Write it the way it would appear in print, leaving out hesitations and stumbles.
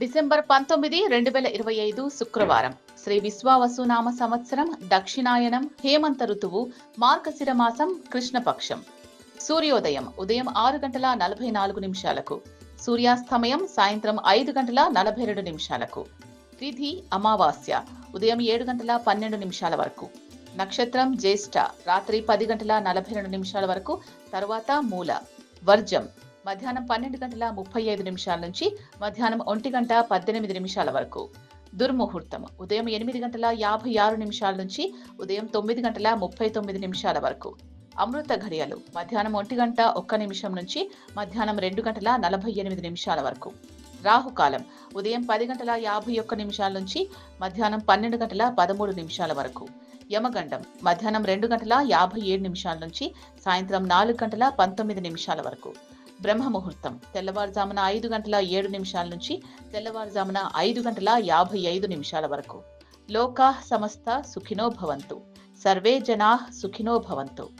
December 19, 2025 శుక్రవారం. శ్రీ విశ్వావసునామ సంవత్సరం, దక్షిణాయనం, హేమంత ఋతువు, మార్గశిర మాసం, కృష్ణపక్షం. సూర్యోదయం ఉదయం 6:44 సూర్యాస్తమయం సాయంత్రం 5:42 తిథి అమావాస్య ఉదయం 7:12 వరకు. నక్షత్రం జ్యేష్ఠ రాత్రి 10:42 వరకు. తర్వాత మూల. వర్జం మధ్యాహ్నం 12:35 నుంచి మధ్యాహ్నం 1:18 వరకు. దుర్ముహూర్తం ఉదయం 8:56 నుంచి ఉదయం 9:39 వరకు. అమృత ఘడియలు మధ్యాహ్నం 1:01 నుంచి మధ్యాహ్నం 2:48 వరకు. రాహుకాలం ఉదయం 10:51 నుంచి మధ్యాహ్నం 12:13 వరకు. యమగండం మధ్యాహ్నం 2:57 నుంచి సాయంత్రం 4:19 వరకు. బ్రహ్మముహూర్తం తెల్లవారుజామున 5:07 నుంచి తెల్లవారుజామున 5:55 వరకు. లోకాః సమస్త సుఖినో భవంతు. సర్వే జనాః సుఖినో భవంతు.